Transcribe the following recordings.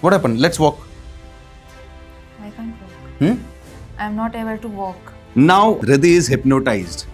What happened? Let's walk. I can't walk. I'm not able to walk. Now Riddhi is hypnotized.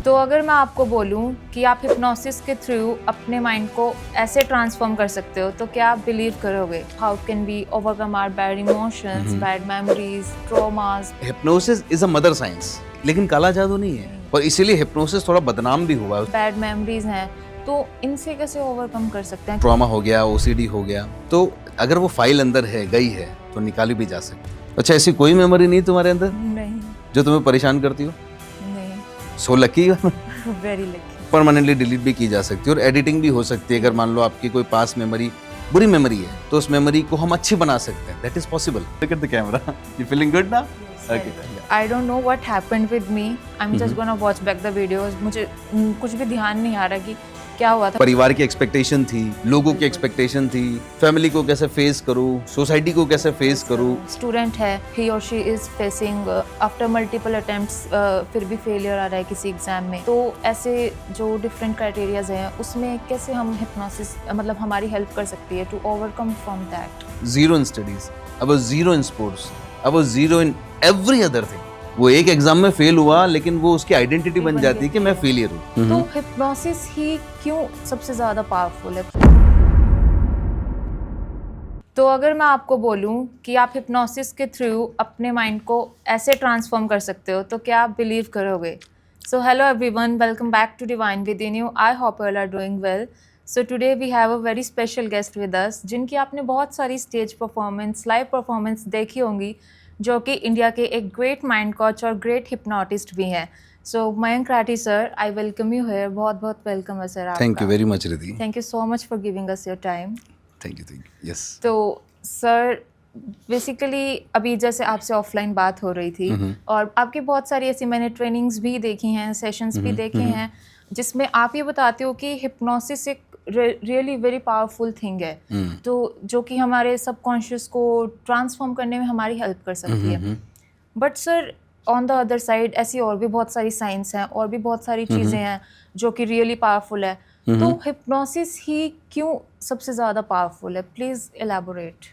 तो अगर मैं आपको बोलूं कि आप हिप्नोसिस के थ्रू अपने माइंड को ऐसे ट्रांसफॉर्म कर सकते हो तो क्या आप बिलीव करोगे? How can we overcome our bad emotions, bad memories, traumas? Hypnosis is a mother science. लेकिन काला जादू नहीं है और इसीलिए हिप्नोसिस थोड़ा बदनाम भी हुआ है. बैड मेमोरीज हैं तो इनसे कैसे ओवरकम कर सकते हैं? ट्रॉमा हो गया, ओसीडी हो गया, तो अगर वो फाइल अंदर है, गई है, तो निकाली भी जा सकती है. अच्छा, ऐसी कोई मेमोरी नहीं तुम्हारे अंदर नहीं. जो तुम्हें परेशान करती हो? नहीं. So lucky. Very lucky. Permanently delete भी की जा सकती है और एडिटिंग भी हो सकती है. अगर मान लो आपकी कोई पास मेमोरी बुरी मेमोरी है तो उस मेमोरी को हम अच्छी बना सकते हैं. That is possible. Look at the camera. You feeling good now? Okay. I don't know what happened with me. I'm just gonna watch back the videos. मुझे कुछ भी ध्यान नहीं आ रहा कि क्या हुआ था. परिवार की एक्सपेक्टेशन थी, लोगों की एक्सपेक्टेशन थी, फैमिली को कैसे फेस करूं, सोसाइटी को कैसे फेस करूं. स्टूडेंट है, he or she is facing after multiple attempts फिर भी फेलियर आ रहा है किसी एग्जाम में. तो ऐसे जो डिफरेंट क्राइटेरियाज हैं उसमें कैसे हम हिप्नोसिस मतलब हमारी हेल्प कर सकती है to overcome from that. Zero in studies, I was zero in sports, I was zero in every other thing. वो एक एग्जाम में फेल हुआ लेकिन वो उसकी आइडेंटिटी बन जाती है कि मैं फेलियर हूँ. तो हिप्नोसिस ही क्यों सबसे ज्यादा पावरफुल है? तो अगर मैं आपको बोलूं कि आप हिप्नोसिस के थ्रू अपने माइंड को ऐसे ट्रांसफॉर्म कर सकते हो तो क्या आप बिलीव करोगे? So hello everyone, welcome back to divine within you. I hope you are doing well. So today we have a very special guest with us जिनकी आपने बहुत सारी स्टेज परफॉर्मेंस, लाइव परफॉर्मेंस देखी होंगी, जो कि India के एक ग्रेट माइंड कोच और ग्रेट हिप्नोटिस्ट भी हैं. So Mayank Rathi sir, I welcome you here. बहुत बहुत वेलकम है सर आपका. Thank you very much Riddhi. Thank you so much for giving us your time. Thank you. Yes. तो सर बेसिकली अभी जैसे आपसे ऑफलाइन बात हो रही थी और आपकी बहुत सारी ऐसी मैंने ट्रेनिंग्स भी देखी हैं, सेशंस भी देखे हैं, जिसमें आप ये बताते हो कि हिप्नोसिस एक रियली वेरी पावरफुल थिंग है. तो जो कि हमारे सबकॉन्शियस को ट्रांसफॉर्म करने में हमारी हेल्प कर सकती है. But sir on the other side ऐसी और भी बहुत सारी साइंस हैं और भी बहुत सारी चीज़ें हैं जो कि रियली पावरफुल है. तो हिप्नोसिस ही क्यों सबसे ज़्यादा पावरफुल है? Please elaborate.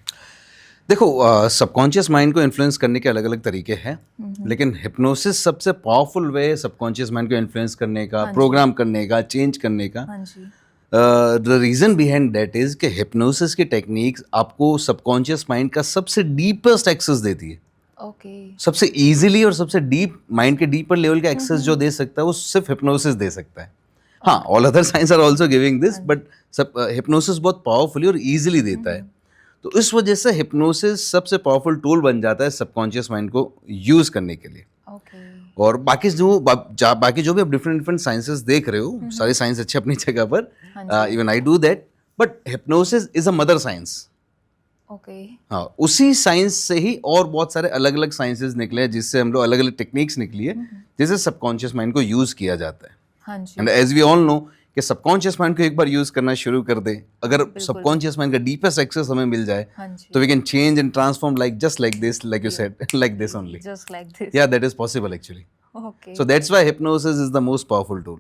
देखो, सबकॉन्शियस माइंड को इन्फ्लुएंस करने के अलग अलग तरीके हैं, लेकिन हिप्नोसिस सबसे पावरफुल वे है सबकॉन्शियस माइंड को इन्फ्लुएंस करने का, प्रोग्राम करने का, चेंज करने का. हाँ जी. The reason behind that is कि हिप्नोसिस की टेक्निक्स आपको सबकॉन्शियस माइंड का सबसे डीपेस्ट एक्सेस देती है. ओके. सबसे इजीली और सबसे डीप माइंड के डीपर लेवल का एक्सेस जो दे सकता है वो सिर्फ हिप्नोसिस दे सकता है. हाँ, all other science are also giving this, but सब हिप्नोसिस बहुत पावरफुली और इजीली देता है. तो इस वजह से हिप्नोसिस सबसे पावरफुल टूल बन जाता है सबकॉन्शियस माइंड को यूज करने के लिए. ओके. और बाकी जो भी आप डिफरेंट साइंसेस देख रहे हो, सारी साइंस अच्छी अपनी जगह पर, even I do that, but hypnosis is a mother science. Okay. हाँ, उसी साइंस से ही और बहुत सारे अलग अलग साइंसेस निकले हैं जिससे हम लोग अलग अलग टेक्निक्स निकली है जिससे सबकॉन्शियस माइंड को यूज किया जाता है. हाँ जी. And as we all know कि सबकॉन्शियस माइंड को एक बार यूज करना शुरू कर दे, अगर सबकॉन्शियस माइंड का डीपेस्ट एक्सेस हमें मिल जाए, हाँ जी. तो we can change and transform like just like this, like you said, like this only. Just like this. Yeah, that is possible actually. Okay. So that's why hypnosis is the most powerful tool.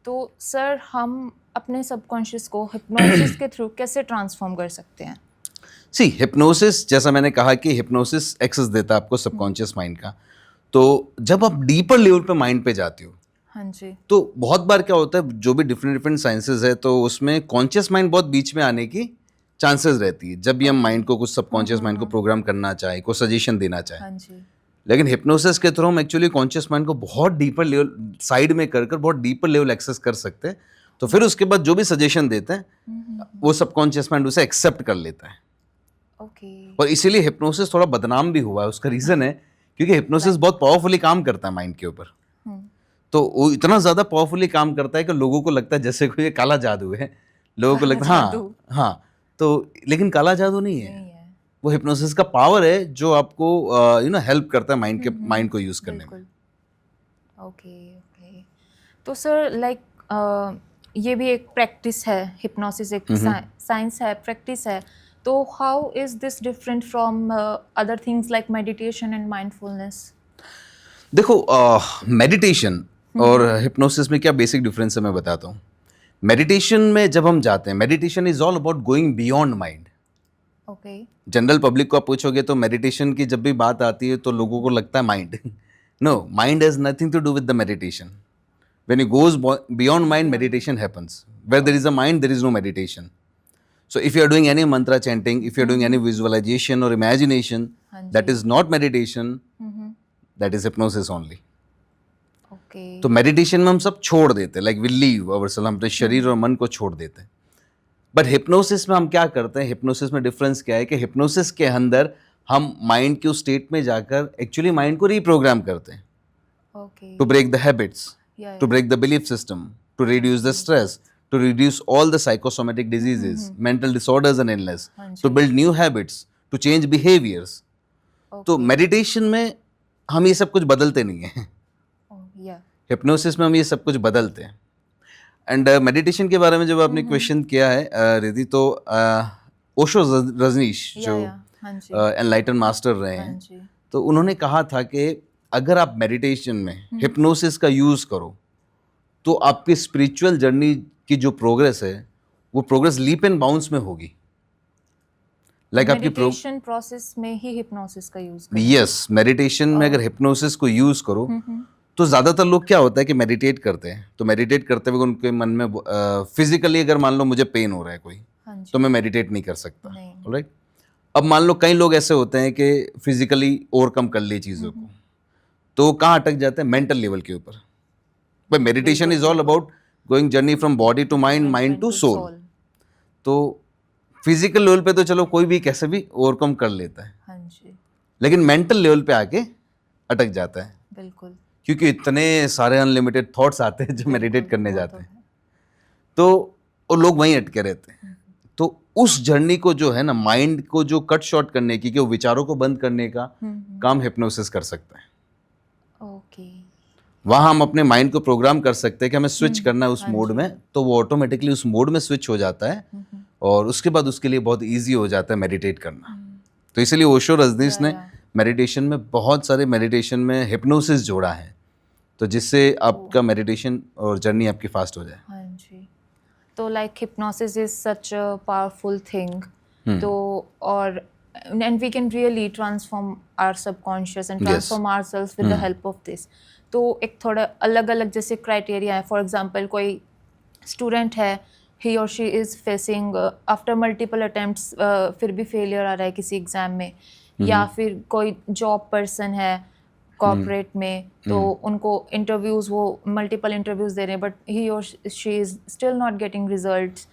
तो sir हम अपने subconscious को hypnosis के through कैसे transform कर सकते हैं? सी hypnosis, जैसा मैंने कहा कि हिप्नोसिस एक्सेस देता है आपको सबकॉन्शियस माइंड का. तो जब आप डीपर लेवल पे माइंड पे जाते हो, हाँ जी. तो बहुत बार क्या होता है, जो भी डिफरेंट साइंसेस है तो उसमें कॉन्शियस माइंड बहुत बीच में आने की चांसेस रहती है जब भी हम माइंड को कुछ सबकॉन्शियस माइंड को प्रोग्राम करना चाहे, कोई सजेशन देना चाहे. हाँ जी. लेकिन हिप्नोसिस के थ्रू हम एक्चुअली कॉन्शियस माइंड को बहुत डीपर लेवल साइड में कर बहुत डीपर लेवल एक्सेस कर सकते हैं. तो फिर उसके बाद जो भी सजेशन देते हैं वो सबकॉन्शियस माइंड उसे एक्सेप्ट कर लेता है. ओके. और इसीलिए हिप्नोसिस थोड़ा बदनाम भी हुआ है. उसका रीजन है क्योंकि हिप्नोसिस बहुत पावरफुली काम करता है माइंड के ऊपर. तो वो इतना ज्यादा पावरफुली काम करता है कि लोगों को लगता है जैसे कोई ये काला जादू है. लोगों को लगता है हाँ. तो लेकिन काला जादू नहीं है, वो हिप्नोसिस का पावर है जो आपको हेल्प करता है माइंड को यूज करने में. ओके. ओके. तो सर लाइक ये भी एक प्रैक्टिस है, हिप्नोसिस एक साइंस है, प्रैक्टिस है. तो how is this different from other things like meditation and mindfulness? देखो, मेडिटेशन और हिप्नोसिस में क्या बेसिक डिफरेंस है मैं बताता हूँ. मेडिटेशन में जब हम जाते हैं, meditation is all about going beyond mind. Okay. General public को आप पूछोगे तो मेडिटेशन की जब भी बात आती है तो लोगों को लगता है mind. No, mind has nothing to do with the meditation. When it goes beyond mind, meditation happens. Where there is a mind, there is no meditation. So if you are doing any mantra chanting, if you are doing any visualization or imagination, that is not meditation, that is hypnosis only. Okay. तो meditation में हम सब छोड़ देते हैं, like we leave ourself, हम अपने शरीर और मन को छोड़ देते हैं। बट हिप्नोसिस में हम क्या करते हैं, हिप्नोसिस में डिफरेंस क्या है कि हिप्नोसिस के अंदर हम माइंड के उस स्टेट में जाकर एक्चुअली माइंड को रीप्रोग्राम करते हैं, okay. To break the habits, to break the belief system, to reduce the stress, to reduce all the psychosomatic diseases, mental disorders and illness, to build new habits, to change behaviors. तो meditation में हम ये सब कुछ बदलते नहीं हैं, hypnosis में हम ये सब कुछ बदलते हैं। एंड मेडिटेशन के बारे में जब आपने क्वेश्चन किया है रिद्धि, तो ओशो रजनीश जो एनलाइटन मास्टर रहे हैं, तो उन्होंने कहा था कि अगर आप मेडिटेशन में हिप्नोसिस का यूज करो तो आपकी स्पिरिचुअल जर्नी की जो प्रोग्रेस है वो प्रोग्रेस लीप एंड बाउंस में होगी। लाइक आपकी मेडिटेशन प्रोसेस में ही हिप्नोसिस का यूज यस, मेडिटेशन में अगर हिप्नोसिस को यूज करो तो ज्यादातर लोग क्या होता है कि मेडिटेट करते हैं, तो मेडिटेट करते हुए उनके मन में फिजिकली अगर मान लो मुझे पेन हो रहा है कोई, तो मैं मेडिटेट नहीं कर सकता, राइट। अब मान लो कई लोग ऐसे होते हैं कि फिजिकली ओवरकम कर लिए चीजों को, तो कहाँ अटक जाते हैं, मेंटल लेवल के ऊपर। But meditation is all about going journey from body to mind, mind to soul. तो फिजिकल लेवल पे तो चलो कोई भी कैसे भी ओवरकम कर लेता है, लेकिन मेंटल लेवल पे आके अटक जाता है, बिल्कुल, क्योंकि इतने सारे अनलिमिटेड थॉट्स आते हैं जब मेडिटेट करने जाते हैं, तो वो लोग वहीं अटके रहते हैं। तो उस जर्नी को जो है ना, माइंड को जो कट शॉर्ट करने की, कि वो विचारों को बंद करने का काम हिप्नोसिस कर सकता है। ओके। वहाँ हम अपने माइंड को प्रोग्राम कर सकते हैं कि हमें स्विच करना है उस मोड में, तो वो ऑटोमेटिकली उस मोड में स्विच हो जाता है और उसके बाद उसके लिए बहुत इजी हो जाता है मेडिटेट करना। तो इसलिए ओशो रजनीश ने मेडिटेशन में बहुत सारे मेडिटेशन में हिप्नोसिस जोड़ा है, तो जिससे आपका मेडिटेशन और जर्नी आपकी फास्ट हो जाए। हाँ जी। तो like hypnosis is such a powerful thing, तो और and we can really transform our subconscious and transform ourselves with the help of this. तो एक थोड़ा अलग अलग जैसे क्राइटेरिया है, फॉर एग्जांपल कोई स्टूडेंट है, he or she is facing after multiple attempts फिर भी फेलियर आ रहा है किसी एग्जाम में, या फिर कोई जॉब पर्सन है कॉर्पोरेट में, तो उनको इंटरव्यूज, वो मल्टीपल इंटरव्यूज दे रहे हैं बट ही और she is still not getting results.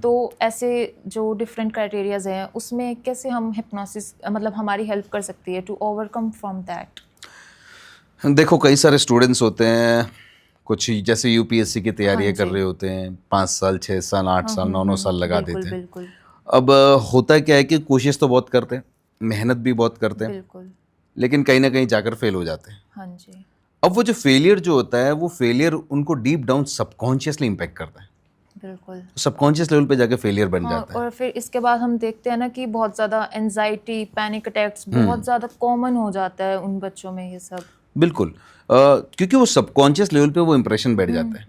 तो ऐसे जो डिफरेंट क्राइटेरियाज हैं उसमें कैसे हम हिप्नोसिस मतलब हमारी हेल्प कर सकती है टू ओवरकम फ्रॉम दैट? देखो, कई सारे स्टूडेंट्स होते हैं, कुछ जैसे यूपीएससी की तैयारियां कर रहे होते हैं, 5 साल 6 साल 8 साल 9 साल लगा देते हैं। अब होता क्या है कि कोशिश तो बहुत करते हैं, मेहनत भी बहुत करते हैं, बिल्कुल, लेकिन कहीं ना कहीं जाकर फेल हो जाते हैं। हाँ जी। अब वो जो फेलियर जो होता है, वो फेलियर उनको डीप डाउन सबकॉन्शियसली इम्पैक्ट करता है, बिल्कुल, सबकॉन्शियस लेवल पे जाके फेलियर बन जाता है। और फिर इसके बाद हम देखते हैं ना कि बहुत ज़्यादा एंजाइटी, पैनिक अटैक्स बहुत ज़्यादा कॉमन हो जाता है उन बच्चों में ये सब। बिल्कुल, क्योंकि वो सबकॉन्शियस लेवल पे वो इंप्रेशन बैठ जाता है।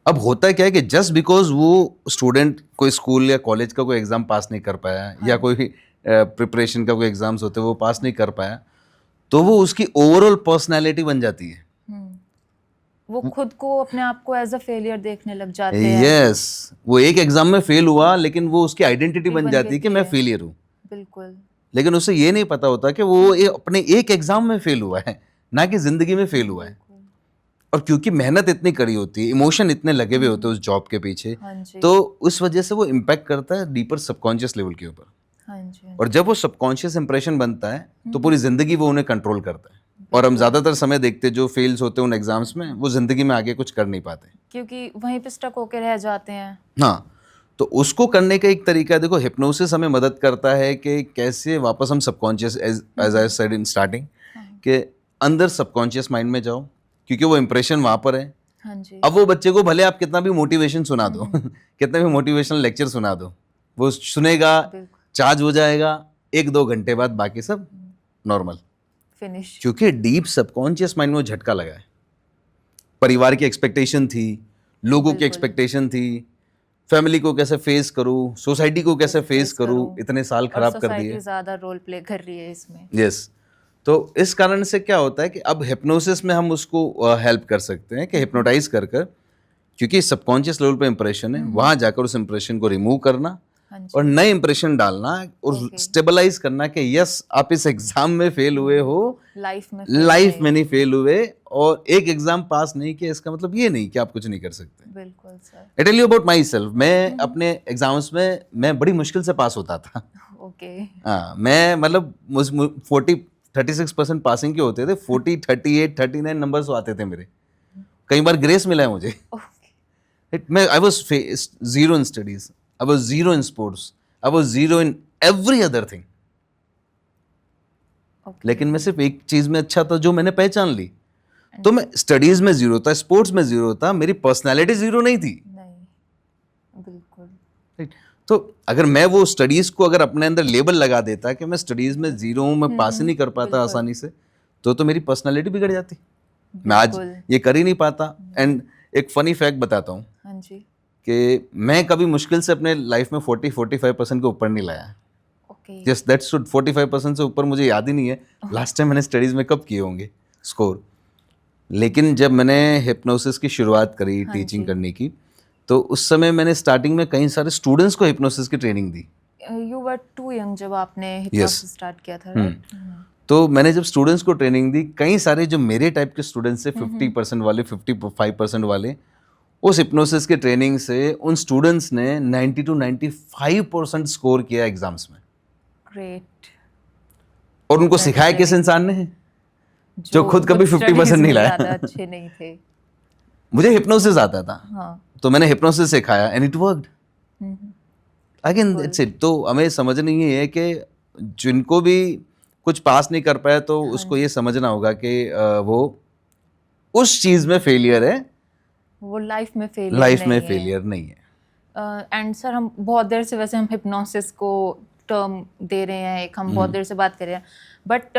अब होता है क्या है कि जस्ट बिकॉज वो स्टूडेंट कोई स्कूल या कॉलेज का कोई एग्जाम पास नहीं कर पाया, या कोई प्रिपरेशन का कोई एग्जाम्स होते हैं वो पास नहीं कर पाया, तो वो उसकी ओवरऑल पर्सनैलिटी बन जाती है। वो खुद को अपने आप को एज अ फेलियर देखने लग जाते हैं। यस, वो एक एग्जाम में फेल हुआ लेकिन वो उसकी आइडेंटिटी बन जाती है कि मैं फेलियर हूँ। बिल्कुल, लेकिन उसे ये नहीं पता होता कि वो अपने एक एग्जाम में फेल हुआ है, ना कि जिंदगी में फेल हुआ है। और क्योंकि मेहनत इतनी करी होती है, इमोशन इतने लगे हुए होते हैं उस जॉब के पीछे, तो उस वजह से वो इम्पैक्ट करता है डीपर सबकॉन्शियस लेवल के ऊपर। और जब वो सबकॉन्शियस इंप्रेशन बनता है तो पूरी जिंदगी वो उन्हें कंट्रोल करता है। और हम ज्यादातर समय देखते हैं जो फेल्स होते हैं उन एग्जाम्स में, वो जिंदगी में आगे कुछ कर नहीं पाते, क्योंकि वहीं पे स्टक होकर रह जाते हैं। हाँ, तो उसको करने का एक तरीका है, देखो हिप्नोसिस हमें मदद करता है कि कैसे वापस हम subconscious, as I said in starting, के अंदर सबकॉन्शियस माइंड में जाओ, क्योंकि वो इंप्रेशन वहां पर है। हाँ जी। अब वो बच्चे को भले आप कितना भी मोटिवेशन सुना दो, कितना भी मोटिवेशनल लेक्चर सुना दो, वो सुनेगा, चार्ज हो जाएगा, 1-2 घंटे बाद बाकी सब नॉर्मल, फिनिश, क्योंकि डीप सबकॉन्शियस माइंड में झटका लगा है। परिवार की एक्सपेक्टेशन थी, लोगों की एक्सपेक्टेशन थी, फैमिली को कैसे फेस करूँ, सोसाइटी को कैसे फेस करूँ, इतने साल खराब कर दिए। ज़्यादा रोल प्ले कर रही है इसमें। यस, तो इस कारण से क्या होता है कि अब हिप्नोसिस में हम उसको हेल्प कर सकते हैं कि हिप्नोटाइज कर कर, क्योंकि सबकॉन्शियस लेवल पे इंप्रेशन है, वहां जाकर उस इंप्रेशन को रिमूव करना और नए इंप्रेशन डालना और स्टेबलाइज करना कि यस आप इस एग्जाम में फेल हुए हो, लाइफ में नहीं फेल हुए, और एक एग्जाम पास नहीं किया इसका मतलब ये नहीं कि आप कुछ नहीं कर सकते। बिल्कुल sir. I tell you about myself, मैं अपने एग्जाम्स में मैं बड़ी मुश्किल से पास होता था। ओके। हाँ, मैं मतलब 36% पासिंग के होते थे, 40, 38, 39 नंबर्स आते थे मेरे, कई बार ग्रेस मिला है मुझे। I was zero in studies, I was zero in sports, I was zero in every other thing. लेकिन मैं सिर्फ एक चीज में अच्छा था जो मैंने पहचान ली। तो मैं स्टडीज में जीरो था, स्पोर्ट्स में जीरो था, मेरी पर्सनालिटी जीरो नहीं थी। नहीं, बिल्कुल। राइट, तो अगर मैं वो स्टडीज को अगर अपने अंदर लेबल लगा देता कि मैं स्टडीज में जीरो हूँ, मैं पास ही नहीं कर पाता आसानी से, तो मेरी पर्सनालिटी बिगड़ जाती, मैं आज ये कर ही नहीं पाता। एंड एक फनी फैक्ट बताता हूँ कि मैं कभी मुश्किल से अपने लाइफ में 40-45% के ऊपर नहीं लाया। यस, दैट्स 45% से ऊपर मुझे याद ही नहीं है लास्ट टाइम मैंने स्टडीज में कब किए होंगे स्कोर। लेकिन जब मैंने हिप्नोसिस की शुरुआत करी टीचिंग करने की, तो उस समय मैंने स्टार्टिंग में कई सारे स्टूडेंट्स को हिप्नोसिस की ट्रेनिंग दी। यू वर टू यंग जब आपने हिप्नोसिस स्टार्ट किया था, राइट? तो मैंने जब स्टूडेंट्स को ट्रेनिंग दी, कई सारे जो मेरे टाइप के स्टूडेंट्स थे, 50% वाले, 55% वाले, उस हिप्नोसिस के ट्रेनिंग से उन स्टूडेंट्स ने 90 to 95% स्कोर किया एग्जाम्स में। ग्रेट। और उनको सिखाया किस इंसान ने, जो खुद कभी 50% नहीं लाया। अच्छे नहीं थे। मुझे हिप्नोसिस आता था, हाँ। तो मैंने हिप्नोसिस सिखाया and it worked. Again it's it. तो हमें समझना ये है कि जिनको भी कुछ पास नहीं कर पाया, तो उसको ये समझना होगा कि वो उस चीज में फेलियर है, वो लाइफ में फेलियर नहीं है। एंड सर, हम बहुत देर से वैसे हम हिप्नोसिस को टर्म दे रहे हैं, एक हम बहुत देर से बात कर रहे हैं, बट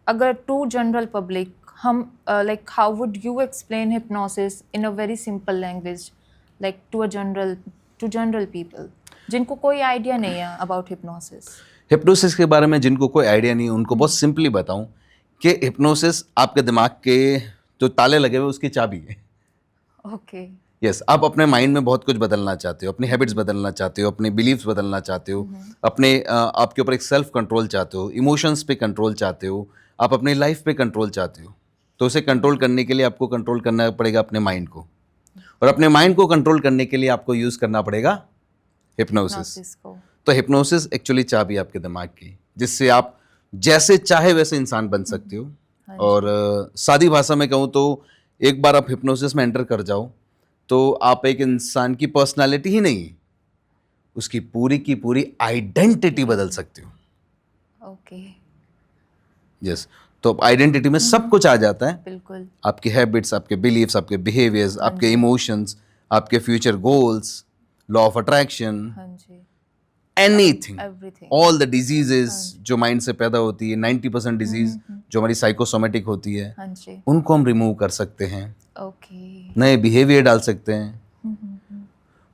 अगर टू जनरल पब्लिक हम like how would you explain hypnosis in a very simple language, like to general people जिनको कोई आइडिया नहीं है अबाउट हिप्नोसिस? हिप्नोसिस के बारे में जिनको कोई आइडिया नहीं है, उनको बहुत सिंपली बताऊं कि हिप्नोसिस आपके दिमाग के जो ताले लगे हुए उसकी चाबी है। ओके। यस, आप अपने माइंड में बहुत कुछ बदलना चाहते हो, अपनी हैबिट्स बदलना चाहते हो, अपने बिलीव्स बदलना चाहते हो, अपने आपके ऊपर एक सेल्फ कंट्रोल चाहते हो, इमोशंस पे कंट्रोल चाहते हो, आप अपनी लाइफ पे कंट्रोल चाहते हो। तो उसे कंट्रोल करने के लिए आपको कंट्रोल करना पड़ेगा अपने माइंड को, और अपने माइंड को कंट्रोल करने के लिए आपको यूज़ करना पड़ेगा हिप्नोसिस को। तो हिप्नोसिस एक्चुअली चाबी आपके दिमाग की, जिससे आप जैसे चाहे वैसे इंसान बन सकते हो। और सादी भाषा में कहूँ तो एक बार आप हिप्नोसिस में एंटर कर जाओ, तो आप एक इंसान की पर्सनालिटी ही नहीं, उसकी पूरी की पूरी आइडेंटिटी बदल सकते हो। ओके। यस, तो आइडेंटिटी में सब कुछ आ जाता है। बिल्कुल। आपके हैबिट्स, आपके बिलीव्स, आपके बिहेवियर्स, आपके इमोशंस, आपके future goals, law of attraction, anything, all the diseases जो माइंड से पैदा होती है, 90% डिजीज जो हमारी साइकोसोमेटिक होती है, उनको हम रिमूव कर सकते हैं। नए बिहेवियर डाल सकते हैं।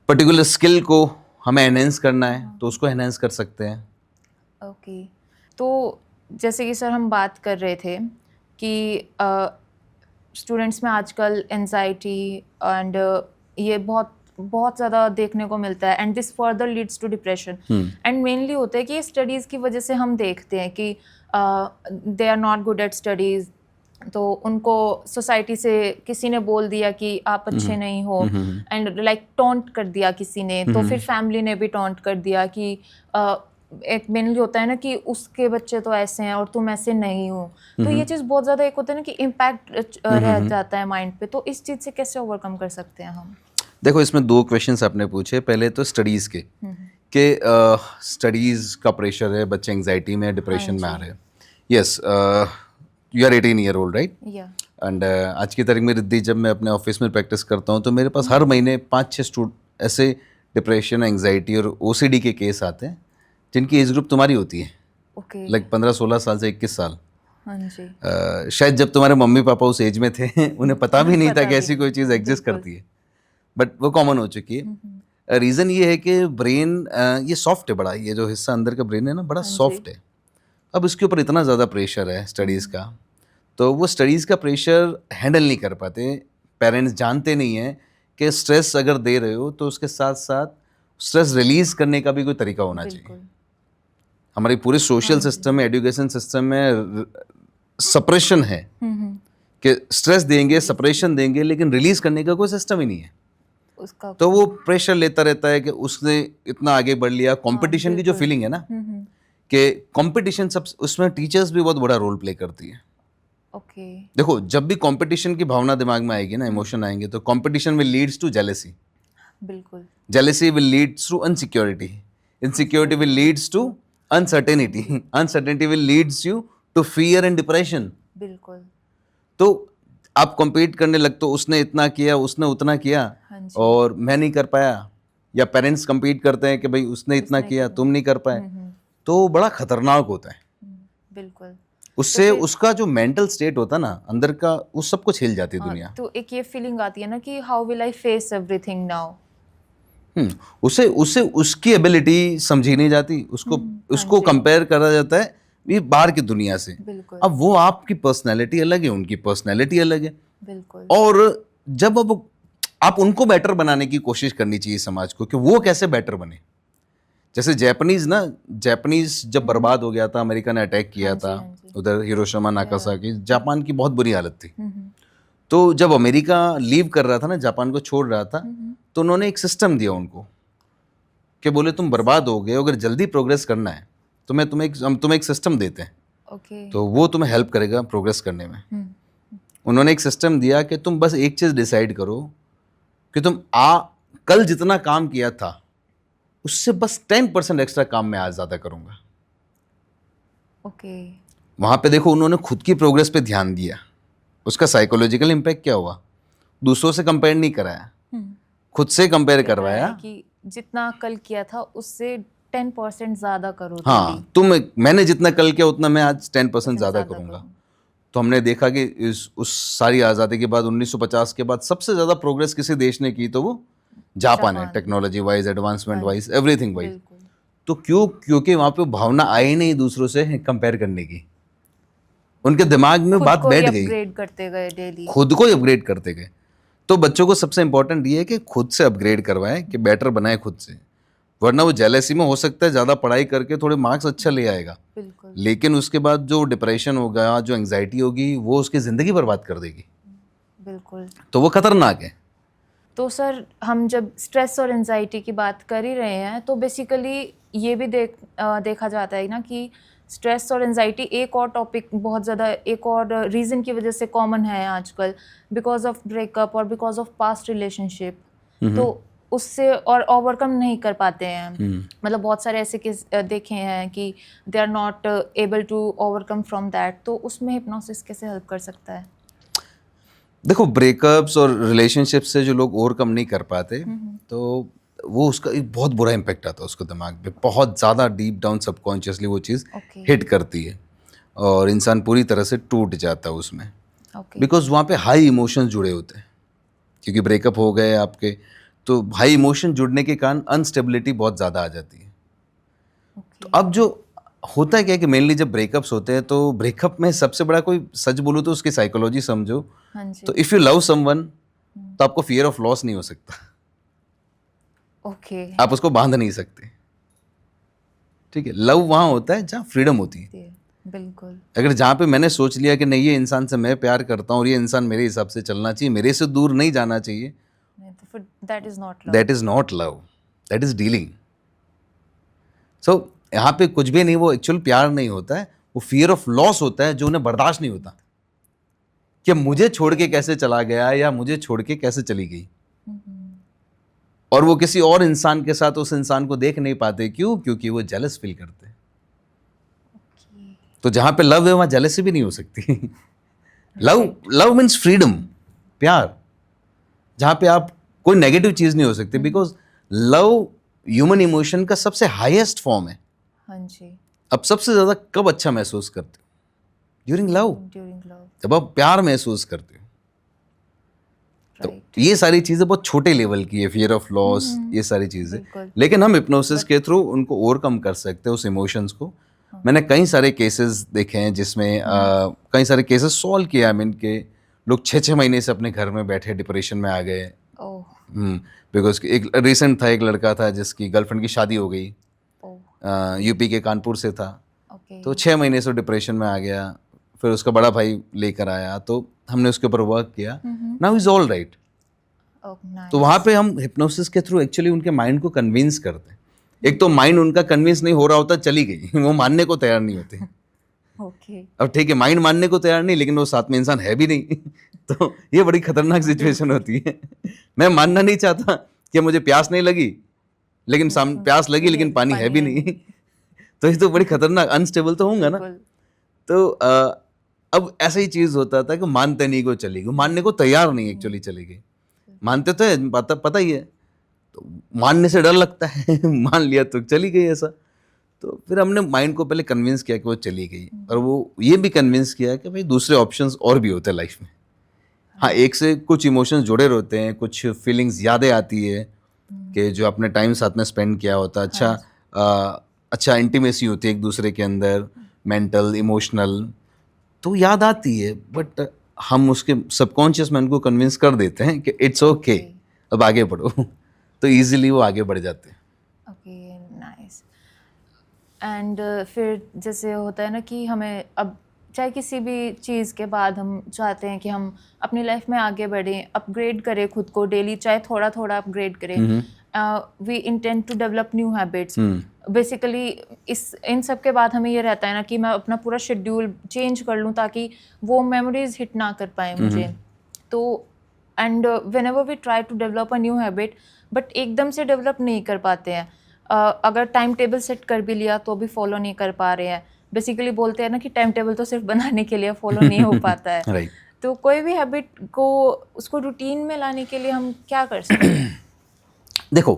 पर्टिकुलर स्किल को हमें एनहेंस करना है तो उसको एनहेंस कर सकते हैं। ओके। तो जैसे कि सर हम बात कर रहे थे कि स्टूडेंट्स में आजकल एंजाइटी एंड ये बहुत ज़्यादा देखने को मिलता है, and this further leads to depression. And mainly होता है कि स्टडीज़ की वजह से हम देखते हैं कि they are not good at studies, तो उनको सोसाइटी से किसी ने बोल दिया कि आप अच्छे नहीं हो, एंड लाइक टॉन्ट कर दिया किसी ने, तो फिर फैमिली ने भी टॉन्ट कर दिया कि एक मेनली होता है ना कि उसके बच्चे तो ऐसे हैं और तुम ऐसे नहीं हो। तो ये चीज़ बहुत ज़्यादा एक होता है ना कि इम्पैक्ट रह जाता है माइंड पे। तो इस चीज़ से कैसे ओवरकम कर सकते हैं हम? देखो, इसमें दो क्वेश्चंस आपने पूछे। पहले तो स्टडीज़ के स्टडीज़ का प्रेशर है, बच्चे एंग्जाइटी में, डिप्रेशन में आ रहे हैं। Yes, you are 18 year old, right? And आज की तारीख में रिद्धि, जब मैं अपने ऑफिस में प्रैक्टिस करता हूँ तो मेरे पास हर महीने 5-6 ऐसे डिप्रेशन, एंग्जाइटी और OCD के केस आते हैं जिनकी एज ग्रुप तुम्हारी होती है, लाइक 15-16 साल से 21 साल। शायद जब तुम्हारे मम्मी पापा उस एज में थे उन्हें पता भी नहीं था कि ऐसी कोई चीज़ एग्जिस्ट करती है। बट वो कॉमन हो चुकी है। रीज़न ये है कि ब्रेन ये सॉफ्ट है बड़ा, ये जो हिस्सा अंदर का ब्रेन है ना बड़ा सॉफ्ट है। अब इसके ऊपर इतना ज़्यादा प्रेशर है स्टडीज़ का, तो वो स्टडीज़ का प्रेशर हैंडल नहीं कर पाते। पेरेंट्स जानते नहीं हैं कि स्ट्रेस अगर दे रहे हो तो उसके साथ साथ स्ट्रेस रिलीज़ करने का भी कोई तरीका होना चाहिए। हमारी पूरे सोशल सिस्टम में, एजुकेशन सिस्टम में सप्रेशन है कि स्ट्रेस देंगे, सप्रेशन देंगे, लेकिन रिलीज़ करने का कोई सिस्टम ही नहीं है। उसका तो वो प्रेशर लेता रहता है कि उसने इतना आगे बढ़ लिया। कंपटीशन की जो फीलिंग है ना कि कंपटीशन, सब उसमें टीचर्स भी बहुत बड़ा रोल प्ले करती है। ओके। देखो, जब भी कंपटीशन की भावना दिमाग में आएगी ना, इमोशन आएंगे, तो competition will leads to jealousy, बिल्कुल। Jealousy will leads to insecurity, insecurity will leads to uncertainty, uncertainty will leads you to fear and depression. बिल्कुल। तो आप compete करने लगते हो, उसने इतना किया, उसने उतना किया, हाँ जी। और मैं नहीं कर पाया, या पेरेंट्स compete करते हैं कि भाई उसने इतना किया, तुम नहीं कर पाए, तो बड़ा खतरनाक होता है। बिल्कुल। उससे उसका जो मेंटल स्टेट होता है ना अंदर का, वो सब कुछ हिल जाती है दुनिया। तो एक ये फीलिंग आती है ना कि how will I face everything now. उसे उसे उसकी एबिलिटी समझी नहीं जाती, उसको कंपेयर करा जाता है ये बाहर की दुनिया से। बिल्कुल। अब वो आपकी पर्सनैलिटी अलग है, उनकी पर्सनैलिटी अलग है। बिल्कुल। और जब अब आप उनको बेटर बनाने की कोशिश करनी चाहिए समाज को कि वो कैसे बेटर बने। जैसे जापानीज जब बर्बाद हो गया था, अमेरिका ने अटैक किया था उधर हिरोशिमा नागासाकी, जापान की बहुत बुरी हालत थी। तो जब अमेरिका लीव कर रहा था ना, जापान को छोड़ रहा था, तो उन्होंने एक सिस्टम दिया उनको कि बोले तुम बर्बाद हो गए, अगर जल्दी प्रोग्रेस करना है तो हम तुम्हें एक सिस्टम देते हैं। ओके। तो वो तुम्हें हेल्प करेगा प्रोग्रेस करने में। उन्होंने एक सिस्टम दिया कि तुम बस एक चीज़ डिसाइड करो कि तुम कल जितना काम किया था उससे बस 10% एक्स्ट्रा काम मैं आज ज़्यादा करूँगा। ओके। वहाँ पे देखो, उन्होंने खुद की प्रोग्रेस पे ध्यान दिया। उसका साइकोलॉजिकल इम्पैक्ट क्या हुआ? दूसरों से कंपेयर नहीं कराया, खुद से कंपेयर करवाया कि जितना कल किया था उससे 10% ज़्यादा करो। हाँ, मैंने जितना कल किया उतना मैं आज 10% ज़्यादा करूँगा। तो हमने देखा कि उस सारी आज़ादी के बाद 1950 के बाद सबसे ज़्यादा प्रोग्रेस किसी देश ने की तो वो जापान है, technology wise, advancement wise, everything wise. तो क्योंकि वहाँ पे भावना आई नहीं दूसरों से कंपेयर करने की, उनके दिमाग में बात बैठ गई, अपग्रेड करते गए डेली, खुद को ही अपग्रेड करते गए। तो बच्चों को सबसे इंपॉर्टेंट ये है कि खुद से अपग्रेड करवाएं, कि बेटर बनाए खुद से, वरना वो जेलेसी में हो सकता है ज़्यादा पढ़ाई करके थोड़े मार्क्स अच्छा ले आएगा, लेकिन उसके बाद जो डिप्रेशन होगा, जो एंग्जाइटी होगी, वो उसकी ज़िंदगी बर्बाद कर देगी। बिल्कुल। तो वो खतरनाक है। तो सर, हम जब स्ट्रेस और एंजाइटी की बात कर ही रहे हैं, तो बेसिकली ये भी देखा जाता है ना कि स्ट्रेस और एंजाइटी एक और टॉपिक बहुत ज़्यादा, एक और रीज़न की वजह से कॉमन है आजकल, बिकॉज ऑफ ब्रेकअप और बिकॉज ऑफ पास्ट रिलेशनशिप। तो उससे और ओवरकम नहीं कर पाते हैं। मतलब बहुत सारे ऐसे केस देखे हैं कि they are not able to overcome from that. तो उसमें हिप्नोसिस कैसे हेल्प कर सकता है? देखो, ब्रेकअप्स और रिलेशनशिप से जो लोग ओवरकम नहीं कर पाते, तो वो उसका एक बहुत बुरा इम्पैक्ट आता है उसको दिमाग पे, बहुत ज़्यादा डीप डाउन सबकॉन्शियसली वो चीज़ हिट करती है और इंसान पूरी तरह से टूट जाता है उसमें। बिकॉज वहाँ पे हाई इमोशंस जुड़े होते हैं, क्योंकि ब्रेकअप हो गए आपके, तो हाई इमोशन जुड़ने के कारण अनस्टेबिलिटी बहुत ज़्यादा आ जाती है। तो अब जो होता है क्या कि मेनली जब ब्रेकअप्स होते हैं, तो ब्रेकअप में सबसे बड़ा, कोई सच बोलूँ तो उसकी साइकोलॉजी समझो, तो इफ़ यू लव समवन तो आपको फियर ऑफ लॉस नहीं हो सकता। आप उसको बांध नहीं सकते, ठीक है। लव वहाँ होता है जहाँ फ्रीडम होती है। बिल्कुल। अगर जहाँ पे मैंने सोच लिया कि नहीं, ये इंसान से मैं प्यार करता हूँ और ये इंसान मेरे हिसाब से चलना चाहिए, मेरे से दूर नहीं जाना चाहिए, that is not love, that is dealing. So यहाँ पे कुछ भी नहीं, वो एक्चुअल प्यार नहीं होता है, वो फियर ऑफ लॉस होता है, जो उन्हें बर्दाश्त नहीं होता कि मुझे छोड़ के कैसे चला गया या मुझे छोड़ के कैसे चली गई। और वो किसी और इंसान के साथ उस इंसान को देख नहीं पाते। क्यों? क्योंकि वो जेलस फील करते हैं। तो जहां पे लव है वहां जेलसी भी नहीं हो सकती। लव मीन्स फ्रीडम, प्यार, जहां पे आप कोई नेगेटिव चीज नहीं हो सकती, बिकॉज लव ह्यूमन इमोशन का सबसे हाईएस्ट फॉर्म है। हाँ जी। अब सबसे ज्यादा कब अच्छा महसूस करते हो? ड्यूरिंग लव, जब आप प्यार महसूस करते हो। तो ये सारी चीज़ें बहुत छोटे लेवल की है, फियर ऑफ लॉस, ये सारी चीज़ें, लेकिन हम हिप्नोसिस के थ्रू उनको ओवरकम कर सकते हैं उस इमोशंस को। मैंने कई सारे केसेस देखे हैं जिसमें कई सारे केसेस सॉल्व किए। आई मीन के लोग 6-6 महीने से अपने घर में बैठे डिप्रेशन में आ गए। बिकॉज एक रिसेंट था, एक लड़का था जिसकी गर्लफ्रेंड की शादी हो गई, यूपी के कानपुर से था, तो 6 महीने से डिप्रेशन में आ गया। फिर उसका बड़ा भाई लेकर आया, तो हमने उसके ऊपर वर्क किया, नाउ इज ऑल राइट। तो वहाँ पे हम हिप्नोसिस के थ्रू एक्चुअली उनके माइंड को कन्विंस करते हैं। एक तो माइंड उनका कन्विंस नहीं हो रहा होता, चली गई, वो मानने को तैयार नहीं होते। अब ठीक है, माइंड मानने को तैयार नहीं, लेकिन वो साथ में इंसान है भी नहीं तो ये बड़ी खतरनाक सिचुएशन होती है। मैं मानना नहीं चाहता कि मुझे प्यास नहीं लगी, लेकिन प्यास लगी लेकिन पानी है भी नहीं तो ये तो बड़ी खतरनाक, अनस्टेबल तो होगा ना। तो अब ऐसा ही चीज होता था कि मानते नहीं को चली गई, मानने को तैयार नहीं एक्चुअली चली गई। मानते तो है, पता ही है, तो मानने से डर लगता है मान लिया तो चली गई ऐसा। तो फिर हमने माइंड को पहले कन्विंस किया कि वो चली गई, और वो ये भी कन्विंस किया कि भाई दूसरे ऑप्शंस और भी होते हैं लाइफ में। हाँ, एक से कुछ इमोशंस जुड़े रहते हैं, कुछ फीलिंग्स, यादें आती है कि जो अपने टाइम साथ में स्पेंड किया होता है, अच्छा इंटीमेसी होती है एक दूसरे के अंदर, मेंटल, इमोशनल, तो याद आती है। बट हम उसके सबकॉन्शियस माइंड को कन्विंस कर देते हैं कि इट्स ओके, अब आगे बढ़ो तो इजीली वो आगे बढ़ जाते हैं। Okay, nice. एंड फिर जैसे होता है ना कि हमें अब चाहे किसी भी चीज़ के बाद हम चाहते हैं कि हम अपनी लाइफ में आगे बढ़ें, अपग्रेड करें खुद को डेली, चाहे थोड़ा थोड़ा अपग्रेड करें। We intend to develop new habits. Basically इन सब के बाद हमें ये रहता है ना कि मैं अपना पूरा शेड्यूल चेंज कर लूँ ताकि वो मेमोरीज हिट ना कर पाए मुझे। तो and whenever we try to develop a new habit, but एकदम से डेवलप नहीं कर पाते हैं। अगर टाइम टेबल सेट कर भी लिया तो भी फॉलो नहीं कर पा रहे हैं। बेसिकली बोलते हैं ना कि टाइम टेबल तो सिर्फ बनाने के लिए, फॉलो नहीं हो पाता है। right. तो कोई भी हैबिट को उसको रूटीन में लाने के लिए हम क्या कर सकते हैं? देखो,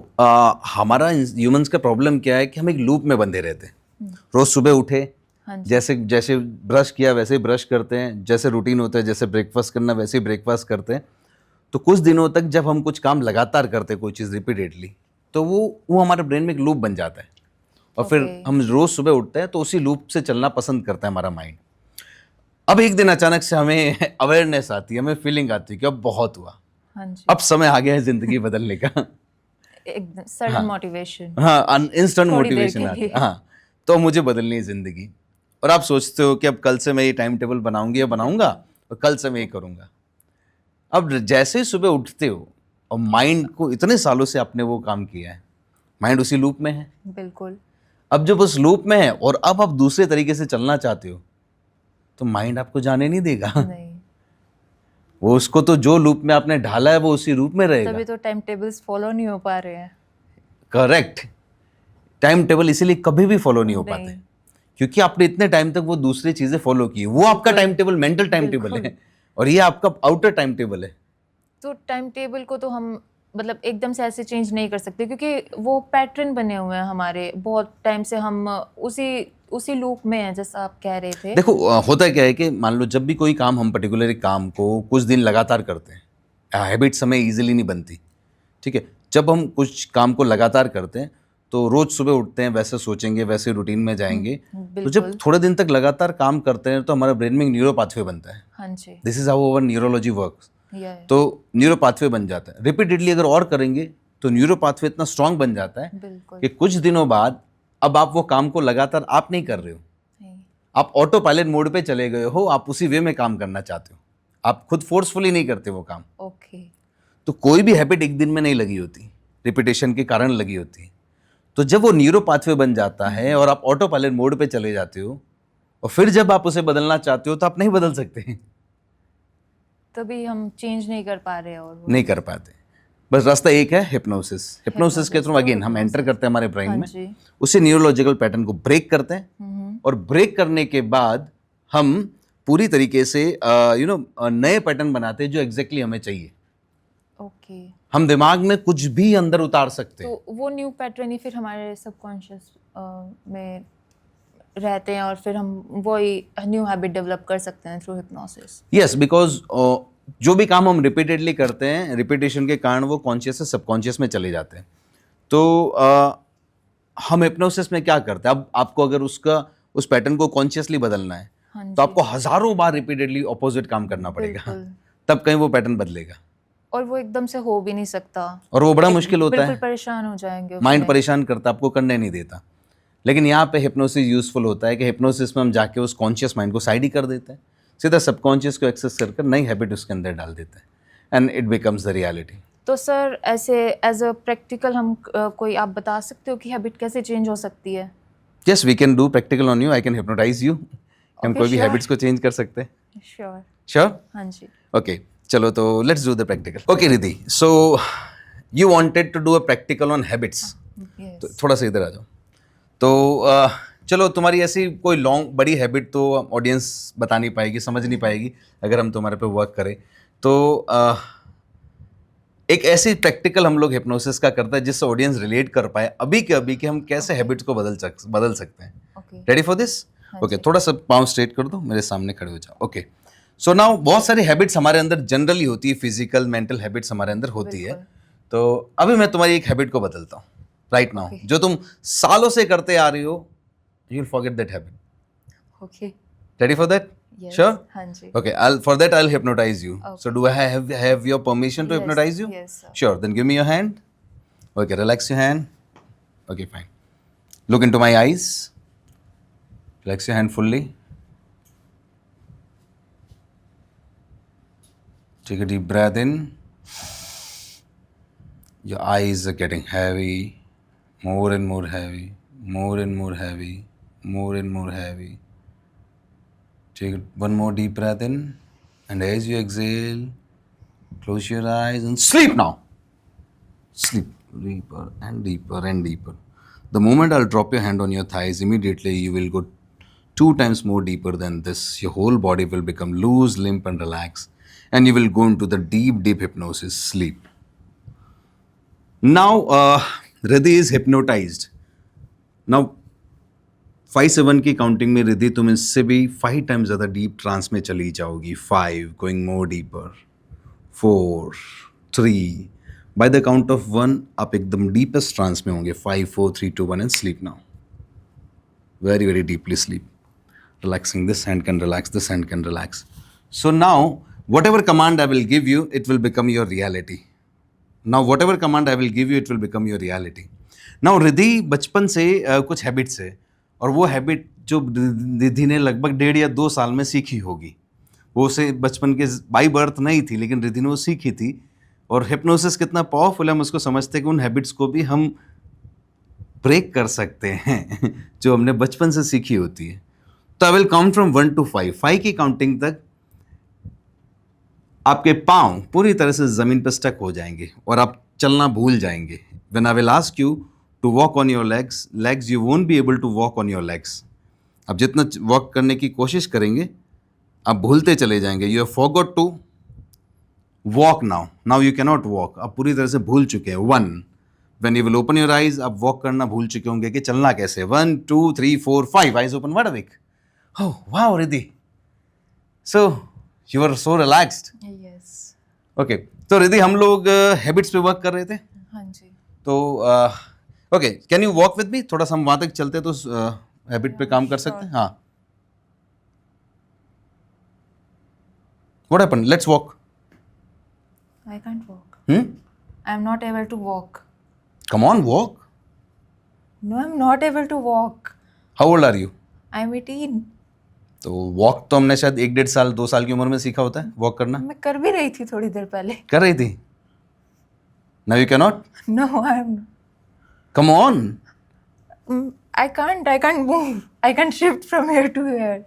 हमारा ह्यूमंस का प्रॉब्लम क्या है कि हम एक लूप में बंधे रहते हैं। रोज सुबह उठे, जैसे जैसे ब्रश किया वैसे ही ब्रश करते हैं, जैसे रूटीन होता है, जैसे ब्रेकफास्ट करना वैसे ही ब्रेकफास्ट करते हैं। तो कुछ दिनों तक जब हम कुछ काम लगातार करते हैं, कोई चीज़ रिपीटेडली, तो वो हमारे ब्रेन में एक लूप बन जाता है, और फिर हम रोज सुबह उठते हैं तो उसी लूप से चलना पसंद करता है हमारा माइंड। अब एक दिन अचानक से हमें अवेयरनेस आती है, हमें फीलिंग आती है कि अब बहुत हुआ, अब समय आ गया है जिंदगी बदलने का। एकदम सडन मोटिवेशन, इंस्टेंट मोटिवेशन आता है। हाँ, तो मुझे बदलनी है जिंदगी, और आप सोचते हो कि अब कल से मैं ये टाइम टेबल बनाऊंगी या बनाऊंगा, और कल से मैं ये करूंगा। अब जैसे ही सुबह उठते हो, और माइंड को इतने सालों से आपने वो काम किया है, माइंड उसी लूप में है। बिल्कुल। अब जब उस लूप में है और अब आप दूसरे तरीके से चलना चाहते हो, तो माइंड आपको जाने नहीं देगा। नहीं। वो उसको तो जो लूप में आपने ढाला है वो उसी लूप में रहेगा। तभी तो टाइम टेबल्स फॉलो नहीं हो पा रहे हैं। करेक्ट, टाइम टेबल इसीलिए कभी भी फॉलो नहीं हो पाते, क्योंकि आपने इतने टाइम तक वो दूसरी चीजें फॉलो की। वो आपका time table mental time table है, और ये आपका आउटर टाइम टेबल है। तो टाइम टेबल को तो हम मतलब एकदम से ऐसे चेंज नहीं कर सकते, क्योंकि वो पैटर्न बने हुए हैं हमारे, बहुत टाइम से हम उसी लूप में हैं, जैसा आप कह रहे थे। देखो, होता क्या है कि मान लो जब भी कोई काम, हम पर्टिकुलर काम को कुछ दिन लगातार करते हैं, हैबिट्स हमें इजीली नहीं बनती, ठीक है। जब हम कुछ काम को लगातार करते हैं तो रोज सुबह उठते हैं, वैसे सोचेंगे, वैसे रूटीन में जाएंगे, तो जब थोड़े दिन तक लगातार काम करते हैं तो हमारे ब्रेन में न्यूरो पाथवे बनता है। हाँ जी, this is how our neurology works. तो न्यूरो पाथवे बन जाता है। रिपीटेडली अगर और करेंगे तो न्यूरो पाथवे इतना स्ट्रांग बन जाता है कि कुछ दिनों बाद अब आप वो काम को लगातार आप नहीं कर रहे हो, आप ऑटो पायलट मोड पे चले गए हो, आप उसी वे में काम करना चाहते हो, आप खुद फोर्सफुली नहीं करते वो काम। ओके। तो कोई भी हैबिट एक दिन में नहीं लगी होती, रिपीटेशन के कारण लगी होती है। तो जब वो न्यूरो पाथवे बन जाता है और आप ऑटो पायलट मोड पे चले जाते हो, और फिर जब आप उसे बदलना चाहते हो तो आप नहीं बदल सकते, तभी हम चेंज नहीं कर पा रहे हैं, और नहीं कर पाते। बस रास्ता एक है, हिप्नोसिस। हिप्नोसिस के थ्रू अगेन हम एंटर करते हैं हमारे ब्रेन में, उसे न्यूरोलॉजिकल पैटर्न को ब्रेक करते हैं, और ब्रेक करने के बाद हम पूरी तरीके से नए पैटर्न बनाते हैं जो एग्जैक्टली हमें चाहिए। ओके। हम दिमाग में कुछ भी अंदर उतार सकते हैं, तो वो न्यू पैटर्न ही फिर हमारे सबकॉन्शियस में रहते हैं, और फिर हम वही न्यू हैबिट डेवलप कर सकते हैं थ्रू हिप्नोसिस। यस, बिकॉज जो भी काम हम रिपीटेडली करते हैं, रिपीटेशन के कारण वो कॉन्शियस से सबकॉन्शियस में चले जाते हैं। तो हम हिप्नोसिस में क्या करते हैं, अब आपको अगर उस पैटर्न को कॉन्शियसली बदलना है, हाँ तो जी, आपको हजारों बार रिपीटेडली ऑपोजिट काम करना पड़ेगा, बिल्कुल। तब कहीं वो पैटर्न बदलेगा, और वो एकदम से हो भी नहीं सकता, और वो बड़ा एक मुश्किल होता बिल्कुल है। परेशान हो जाएंगे माइंड उसमें। परेशान करता है, आपको करने नहीं देता। लेकिन यहाँ पे हिप्नोसिस यूजफुल होता है कि हिप्नोसिस में हम जाके उस कॉन्शियस माइंड को साइड ही कर देते हैं, सीधा सबकॉन्शियस को एक्सेस कर नई हैबिट उसके अंदर डाल देते हैं, and it becomes the reality. तो सर ऐसे एज अ प्रैक्टिकल हम कोई आप बता सकते हो कि हैबिट कैसे चेंज हो सकती है? Yes, we can do practical on you, I can hypnotize you. हम Okay, कोई भी sure. हैबिट्स को चेंज कर सकते हैं। श्योर। श्योर? हाँ जी। ओके, चलो तो let's do the practical. Okay Riddhi, so you wanted to do a practical on habits, तो यस। थोड़ा सा इधर आ जाओ। तो चलो, तुम्हारी ऐसी कोई लॉन्ग बड़ी हैबिट तो ऑडियंस बता नहीं पाएगी, समझ नहीं पाएगी अगर हम तुम्हारे पे वर्क करें। तो एक ऐसी प्रैक्टिकल हम लोग हिप्नोसिस का करते हैं जिससे ऑडियंस रिलेट कर पाए अभी के अभी कि हम कैसे हैबिट्स को बदल सकते हैं। ओके। Ready for this? हाँ ओके, जी। थोड़ा सा पाँव स्ट्रेट कर दो, मेरे सामने खड़े हो जाओ। ओके, सो नाउ बहुत सारी हैबिट्स हमारे अंदर जनरली होती है, फिजिकल मेंटल हैबिट्स हमारे अंदर होती है। बिल्कुल। तो अभी मैं तुम्हारी एक हैबिट को बदलता हूँ राइट नाउ, Okay. जो तुम सालों से करते आ रही हो, you will forget that habit. Okay. Ready for that? Yes. Sure? हाँ जी। Okay, for that I'll hypnotize you. Okay. So do I have your permission to Yes, hypnotize you? yes, sir. Sure. Then give me your hand. Okay, relax your hand. Okay, fine. Look into my eyes. Relax your hand fully. Take a deep breath in. Your eyes are getting heavy, more and more heavy, more and more heavy, more and more heavy. Take one more deep breath in, and as you exhale, close your eyes and sleep now. Sleep deeper and deeper and deeper. The moment I'll drop your hand on your thighs, immediately you will go 2 times more deeper than this. Your whole body will become loose, limp, and relaxed, and you will go into the deep, deep hypnosis, sleep. Now, Riddhi is hypnotized. Now, 5-7 की counting में रिद्धि तुम इससे भी 5 times ज़्यादा deep trans में चली जाओगी। 5, going more deeper, 4, 3, by the count of 1 आप एकदम डीपेस्ट ट्रांस में होंगे। 5, 4, 3, 2, 1 and sleep now, very very deeply sleep. Relaxing this hand can relax, this hand can relax. So now, whatever command I will give you, it will become your reality. Now, whatever command I will give you, it will become your reality. Now, Riddhi बचपन से कुछ habits है, और वो habit जो रिद्धि ने लगभग 1.5 या 2 साल में सीखी होगी, वो उसे बचपन के बाई बर्थ नहीं थी, लेकिन रिद्धि ने वो सीखी थी। और हिप्नोसिस कितना पावरफुल है हम उसको समझते हैं कि उन हैबिट्स को भी हम ब्रेक कर सकते हैं जो हमने बचपन से सीखी होती है। तो I will count from 1 to 5। 5 की काउंटिंग तक आपके पांव पूरी तरह से जमीन पर स्टक हो जाएंगे और आप चलना भूल जाएंगे। When I will ask you to walk on your legs you won't be able to walk on your legs. आप जितना वॉक करने की कोशिश करेंगे आप भूलते चले जाएंगे। You have forgot to walk now you can not walk. आप पूरी तरह से भूल चुके हैं। 1, when you will open your eyes आप वॉक करना भूल चुके होंगे कि चलना कैसे। 1, 2, 3, 4, 5 eyes open, wide awake. Oh, wow, Riddhi. So, you were so relaxed. Yes. Okay. तो रिद्धि हम लोग हैबिट्स पे वर्क कर रहे थे। हाँ जी। तो okay, can you walk with me? थोड़ा सा हम वहाँ तक चलते तो हैबिट पे काम कर सकते हैं। हाँ, what happened? Let's walk. I can't walk. Hmm? I'm not able to walk. Come on, walk. No, I'm not able to walk. How old are you? I'm 18. तो वॉक तो हमने शायद 1-1.5 साल 2 साल की उम्र में सीखा होता है वॉक करना। मैं कर भी रही थी थोड़ी देर पहले। कर रही थी। Now you cannot? No, I'm. Come on. I can't move. I can't shift from here to here.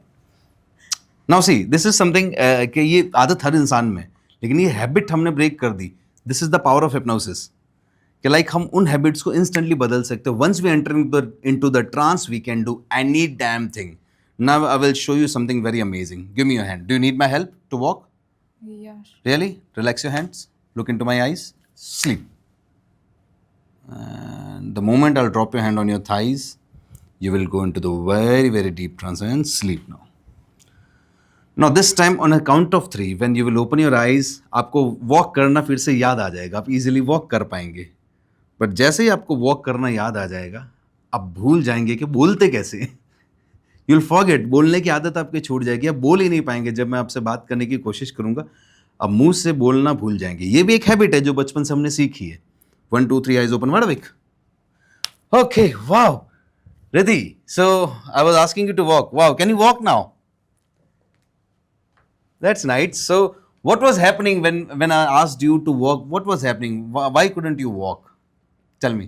Now see this is something कि ये आदत हर इंसान में, लेकिन ये हैबिट हमने ब्रेक कर दी। This is the power of hypnosis कि लाइक हम उन हैबिट्स को इंस्टेंटली बदल सकते हैं। Once we enter into the trance we can do any damn thing. Now I will show you something very amazing. Give me your hand. Do you need my help to walk? Yes. Really? Relax your hands. Look into my eyes. Sleep. And the moment I'll drop your hand on your thighs, you will go into the very, very deep trance and sleep now. Now this time on a count of 3 when you will open your eyes, आपको walk करना फिर से याद आ जाएगा, आप easily walk कर पाएंगे. But जैसे ही आपको वॉक करना याद आ जाएगा, आप भूल जाएंगे कि बोलते कैसे. You'll forget, बोलने की आदत आपकी छूट जाएगी, आप बोल ही नहीं पाएंगे. जब मैं आपसे बात करने की कोशिश करूंगा, आप मुंह से बोलना भूल जाएंगे. ये भी एक हैबिट है जो बचपन से हमने सीखी है. 1 2 3 eyes open, Madhavik. Okay, wow. Riddhi, so I was asking you to walk. Wow, can you walk now? That's nice. So, what was happening when I asked you to walk? What was happening? Why couldn't you walk? Tell me.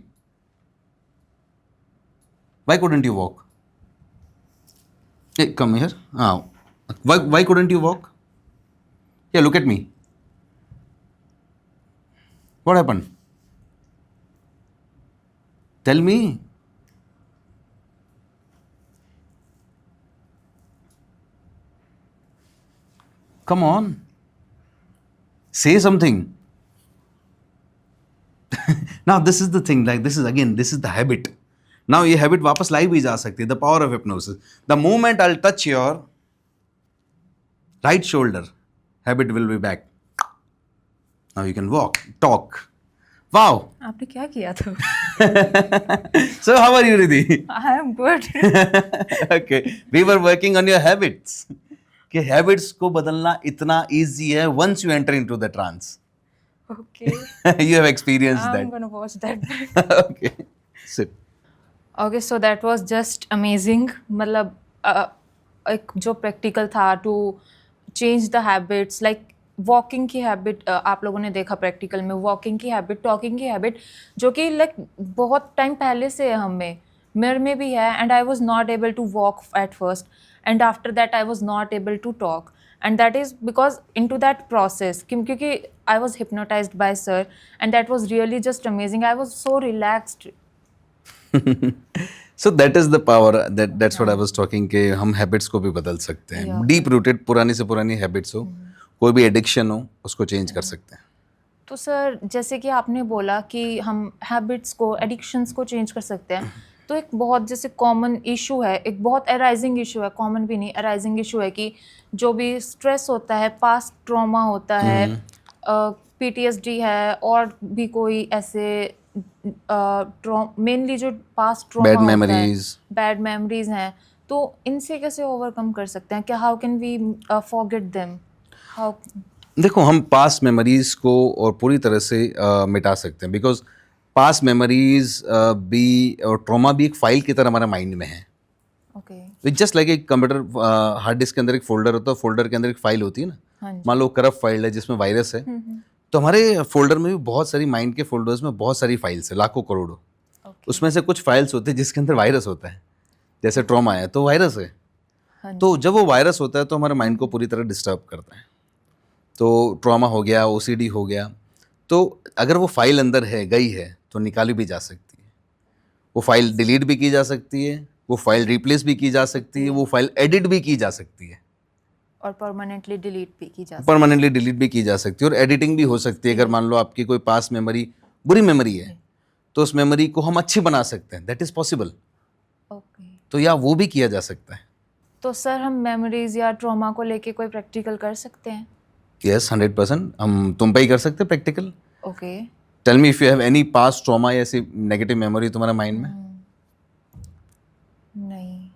Why couldn't you walk? Hey, come here. Why couldn't you walk? Yeah, look at me. What happened? Tell me. Come on. Say something. Now this is the thing, like this is the habit. Now ये habit वापस लाई भी जा सकती है. The power of hypnosis. The moment I'll touch your right shoulder, habit will be back. Now you can walk, talk. Wow. आपने क्या किया था? So how are you, Riddhi? I am good. Okay. We were working on your habits. कि habits को बदलना इतना easy है once you enter into the trance. Okay. You have experienced I'm that. gonna watch that. Okay. Sit. Okay, so that was just amazing. मतलब एक जो practical था to change the habits, like walking की habit आप लोगों ने देखा practical में, वॉकिंग की हैबिट, टॉकिंग की हैबिट, जो कि लाइक बहुत टाइम पहले से है हमें, मेरे में भी है. And I was not able to walk at first, and after that I was not able to talk, and that is because into that process क्योंकि I was hypnotized by sir, and that was really just amazing. I was so relaxed. So that is the power, that's what I was talking कि हम habits को भी बदल सकते हैं. Deep rooted पुरानी से पुरानी हैबिट्स हो, कोई भी एडिक्शन हो, उसको चेंज कर सकते हैं. तो सर जैसे कि आपने बोला कि हम हैबिट्स को, एडिक्शंस को चेंज कर सकते हैं, तो एक बहुत जैसे कॉमन इशू है, एक बहुत अराइजिंग इशू है, कॉमन भी नहीं, अराइजिंग इशू है कि जो भी स्ट्रेस होता है, पास्ट ट्रॉमा होता है, PTSD है, और भी कोई ऐसे मेनली जो पास्ट ट्रॉमा बैड होता है, मेमोरीज, बैड मेमोरीज हैं, तो इनसे कैसे ओवरकम कर सकते हैं? क्या how can we forget them? How? देखो, हम पास्ट मेमोरीज को और पूरी तरह से मिटा सकते हैं, बिकॉज पास्ट मेमोरीज भी और ट्रॉमा भी एक फाइल की तरह हमारे माइंड में है. ओके. इट्स जस्ट लाइक एक कंप्यूटर हार्ड डिस्क के अंदर एक फोल्डर होता है, फोल्डर के अंदर एक फाइल होती है ना. हाँ जी. मान लो करप्ट फाइल है जिसमें वायरस है, तो हमारे फोल्डर में भी बहुत सारी, माइंड के फोल्डर्स में बहुत सारी फाइल्स है, लाखों करोड़ों. Okay. उसमें से कुछ फाइल्स होते हैं जिसके अंदर वायरस होता है, जैसे ट्रॉमा है तो वायरस है. हाँ जी. तो जब वो वायरस होता है तो हमारे माइंड को पूरी तरह डिस्टर्ब करता है. तो ट्रॉमा हो गया, OCD हो गया, तो अगर वो फाइल अंदर है, गई है, तो निकाली भी जा सकती है. वो फाइल डिलीट भी की जा सकती है, वो फाइल रिप्लेस भी की जा सकती है, वो फाइल एडिट भी की जा सकती है, और परमानेंटली डिलीट भी की जा सकती परमानेंटली डिलीट भी की जा सकती है, और एडिटिंग भी हो सकती है. अगर मान लो आपकी कोई पास्ट मेमोरी बुरी मेमोरी है, तो उस मेमोरी को हम अच्छी बना सकते हैं. That is possible. है. ओके. तो या वो भी किया जा सकता है. तो सर हम मेमोरीज या ट्रॉमा को लेके कोई प्रैक्टिकल कर सकते हैं? यस, 100%. हम तुम पे ही कर सकते हैं practical. Okay. Tell me if you have any past trauma या ऐसी नेगेटिव मेमोरी तुम्हारे माइंड में. नहीं,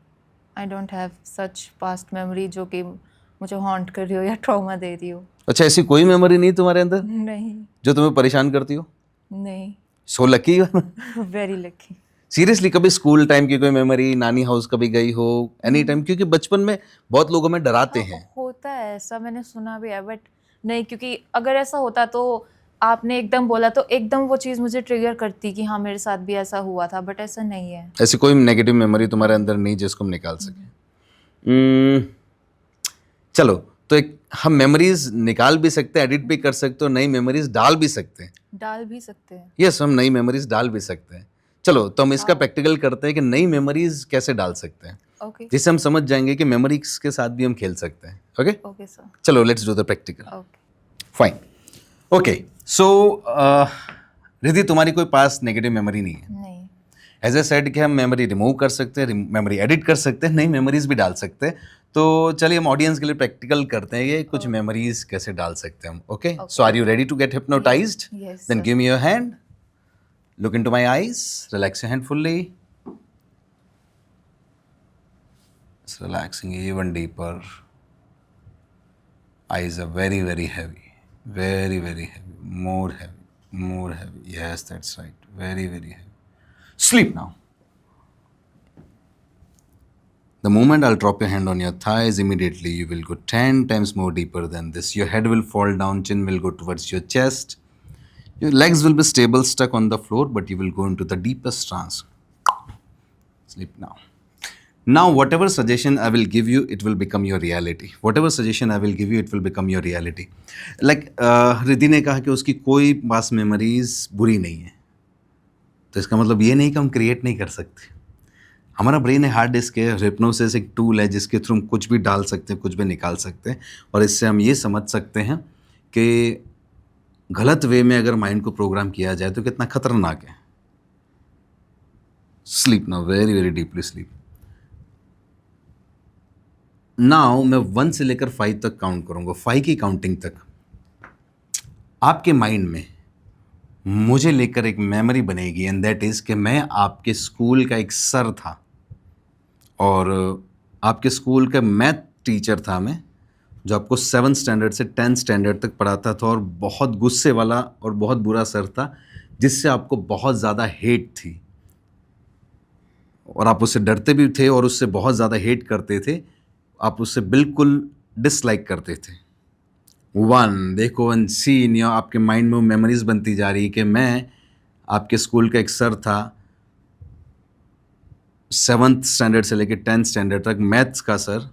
I don't have such past memory जो कि मुझे हॉन्ट कर रही हो या ट्रॉमा दे रही हो. अच्छा, ऐसी कोई मेमोरी नहीं तुम्हारे अंदर नहीं. जो तुम्हें परेशान करती हो? नहीं. So lucky. Very lucky. Seriously, कभी स्कूल टाइम की कोई मेमोरी, नानी हाउस कभी गई हो, एनी टाइम? क्योंकि बचपन में बहुत लोगों में डराते हैं. होता है ऐसा, मैंने सुना भी है, बट नहीं, क्योंकि अगर ऐसा होता तो आपने एकदम बोला तो एकदम वो चीज़ मुझे ट्रिगर करती कि हाँ मेरे साथ भी ऐसा हुआ था, बट ऐसा नहीं है. ऐसी कोई नेगेटिव मेमोरी तुम्हारे अंदर नहीं जिसको हम निकाल सकें? चलो, तो एक हम मेमोरीज निकाल भी सकते हैं, एडिट भी कर सकते हो, नई मेमोरीज डाल भी सकते हैं. डाल भी सकते हैं. यस, हम नई मेमोरीज डाल भी सकते हैं. चलो, तो हम इसका प्रैक्टिकल करते हैं कि नई मेमोरीज कैसे डाल सकते हैं, ओके. जिससे हम समझ जाएंगे कि मेमोरीज के साथ भी हम खेल सकते हैं. Okay, okay sir. चलो, let's do the practical. Okay. Fine. Okay, so Riddhi, तुम्हारी कोई पास नेगेटिव मेमोरी नहीं है. नहीं. एज ए सेड कि हम मेमोरी रिमूव कर सकते हैं, मेमोरी एडिट कर सकते हैं, नई मेमोरीज भी डाल सकते हैं। तो चलिए हम ऑडियंस के लिए प्रैक्टिकल करते हैं ये कुछ मेमोरीज कैसे डाल सकते हैं हम। Okay, so are you ready to get hypnotized? Yes, then sir. Give me your hand, look into my eyes, relax your hand fully, relaxing even deeper. Eyes are very, very heavy. Very, very heavy. More heavy. More heavy. Yes, that's right. Very, very heavy. Sleep now. The moment I'll drop your hand on your thighs, immediately you will go 10 times more deeper than this. Your head will fall down, chin will go towards your chest. Your legs will be stable, stuck on the floor, but you will go into the deepest trance. Sleep now. Now, whatever suggestion I will give you, it will become your reality. Whatever suggestion I will give you, it will become your reality. Like Riddhi ने कहा कि उसकी कोई पास memories बुरी नहीं है, तो इसका मतलब ये नहीं कि हम क्रिएट नहीं कर सकते। हमारा ब्रेन है, हार्ड डिस्क है, हिप्नोसिस एक टूल है जिसके थ्रू हम कुछ भी डाल सकते हैं, कुछ भी निकाल सकते हैं, और इससे हम ये समझ सकते हैं कि गलत वे में अगर माइंड को प्रोग्राम किया जाए तो कितना खतरनाक है। Sleep now, very very deeply sleep now. मैं 1 से लेकर 5 तक काउंट करूंगा, 5 की काउंटिंग तक आपके माइंड में मुझे लेकर एक मेमोरी बनेगी, एंड दैट इज़ कि मैं आपके स्कूल का एक सर था और आपके स्कूल का मैथ टीचर था मैं, जो आपको 7th स्टैंडर्ड से 10th स्टैंडर्ड तक पढ़ाता था, और बहुत गुस्से वाला और बहुत बुरा सर था जिससे आपको बहुत ज़्यादा हेट थी, और आप उससे डरते भी थे और उससे बहुत ज़्यादा हेट करते थे, आप उससे बिल्कुल डिसलाइक करते थे। 1, देखो एंड सी इन योर, आपके माइंड में वो मेमोरीज बनती जा रही है कि मैं आपके स्कूल का एक सर था, 7th स्टैंडर्ड से लेकर 10th स्टैंडर्ड तक मैथ्स का सर,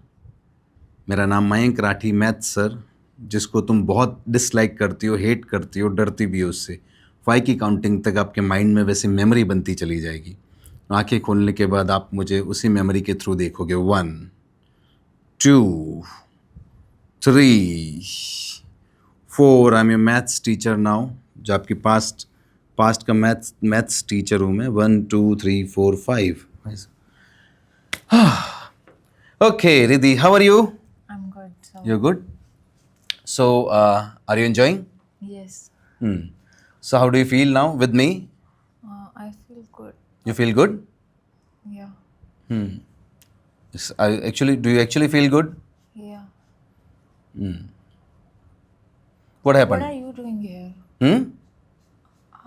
मेरा नाम मयंक राठी, मैथ्स सर, जिसको तुम बहुत डिसलाइक करती हो, हेट करती हो, डरती भी हो उससे। 5 की काउंटिंग तक आपके माइंड में वैसी मेमोरी बनती चली जाएगी। आंखें खोलने के बाद आप मुझे उसी मेमोरी के थ्रू देखोगे। 1, 2, 3, 4, I am your maths teacher now, जो आपकी पास्ट का मैथ्स टीचर हूँ मैं। 1, 2, 3, 4, 5। Okay Riddhi, how are you? I'm good. So, You're good? So, are you enjoying? yes, So, how do you feel now with me? I feel good. You feel good? Yeah, Yes, do you actually feel good? yeah. What What happened? are you doing here?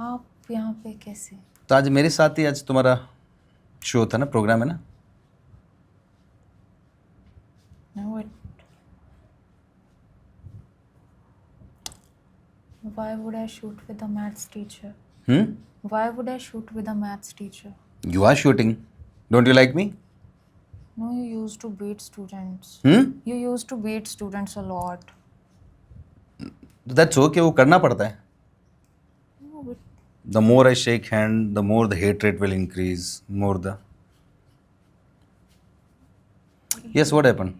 आप यहाँ पे कैसे? तो आज मेरे साथ ही आज तुम्हारा शो था ना, प्रोग्राम है ना? No, why would I shoot with a maths teacher? Why would I shoot with a maths teacher? You are shooting. Don't you like me? No, you used to beat students. You used to beat students a lot. That's okay, वो करना पड़ता है. No, but The more I shake hand, the more the hate rate will increase. Yes, what happened?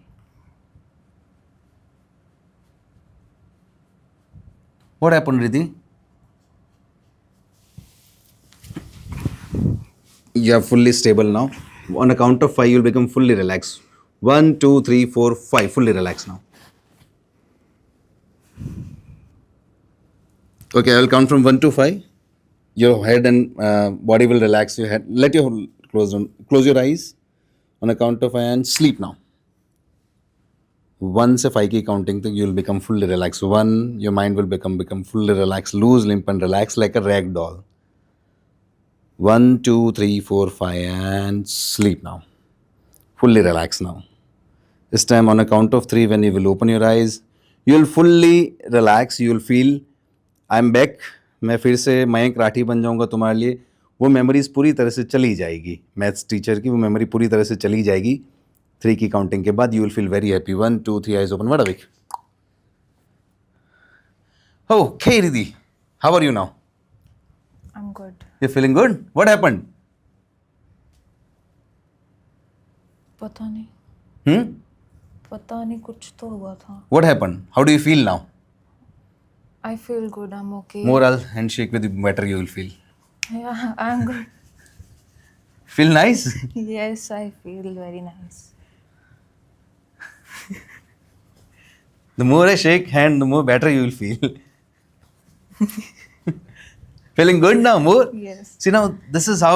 What happened, Riddhi? You are fully stable now. On a count of 5, you will become fully relaxed. 1, 2, 3, 4, 5. Fully relaxed now. Okay, I will count from 1 to 5. Your head and body will relax. Your head. Let your close your eyes. On a count of 5 and sleep now. 1 से 5 की counting तक you will become fully relaxed. 1, your mind will become fully relaxed, loose, limp and relaxed like a rag doll. 1, 2, 3, 4, 5 and sleep now. Fully relaxed now. This time on a count of 3, when you will open your eyes, you will fully relax. You will feel I am back. मैं फिर से मयंक राठी बन जाऊंगा तुम्हारे लिए। वो memories पूरी तरह से चली जाएगी, मैथ्स टीचर की वो मेमोरी पूरी तरह से चली जाएगी। 3 की काउंटिंग के बाद you will feel very happy. 1, 2, 3, eyes open. Wide awake. Okay, Riddhi, how are you now? I'm good. You're feeling good? What happened? पता नहीं, पता नहीं, कुछ तो हुआ था. What happened? How do you feel now? I feel good. I'm okay. More I'll handshake with you, better you will feel. Yeah, I'm good. Feel nice? Yes, I feel very nice. The more I shake hand, the more better you will feel. Feeling good now, more? Yes. See, now this is how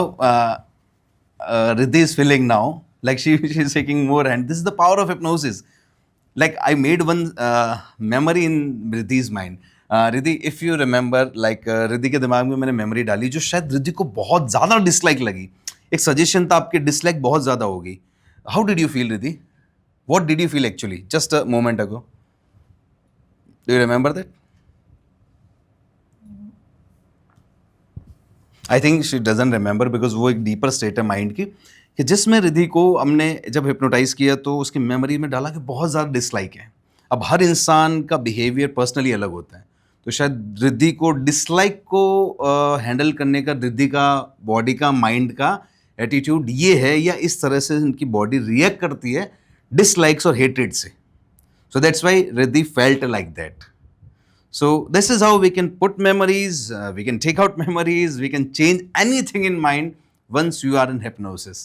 Riddhi is feeling now. Like she's shaking more hand. This is the power of hypnosis. Like I made one memory in Riddhi's mind. Riddhi, if you remember, like Riddhi के दिमाग में मैंने memory डाली जो शायद रिद्धि को बहुत ज़्यादा डिसलाइक लगी. एक सजेशन था, आपकी डिसलाइक बहुत ज़्यादा हो गई. How did you feel Riddhi? What did you feel actually just a moment ago? Do you remember that? I think she doesn't remember because वो एक डीपर स्टेट है माइंड की कि जिसमें रिद्धि को हमने जब हिप्नोटाइज किया तो उसकी मेमोरी में डाला कि बहुत ज़्यादा डिसलाइक है. अब हर इंसान का बिहेवियर पर्सनली अलग होता है, तो शायद रिद्धि को डिसलाइक को हैंडल करने का रिद्धि का बॉडी का माइंड का एटीट्यूड ये है, या इस तरह से उनकी बॉडी रिएक्ट करती है डिसलाइक्स और हेट्रेड से. So that's why Riddhi felt like that. So this is how we can put memories, we can take out memories, we can change anything in mind once you are in hypnosis.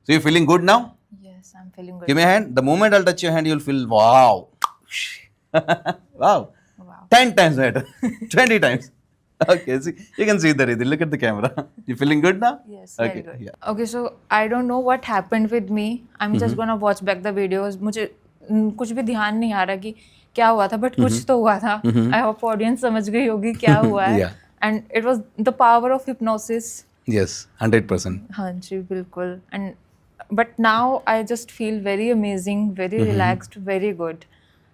So you're feeling good now? Yes, I'm feeling good. Give me a hand. The moment I'll touch your hand, you'll feel wow. Wow. Wow. 10 times better. 20 times. Okay, see, you can see the Riddhi. Look at the camera. You feeling good now? Yes, Okay. very good. Yeah. Okay, so I don't know what happened with me. I'm just gonna watch back the videos. मुझे कुछ भी ध्यान नहीं आ रहा कि क्या हुआ था, बट कुछ तो हुआ था. आई होप ऑडियंस समझ गई होगी क्या हुआ है. Yeah. And it was the power of hypnosis. Yes, 100%. हाँ जी, बिल्कुल. And but now I just feel very amazing, very relaxed, very good.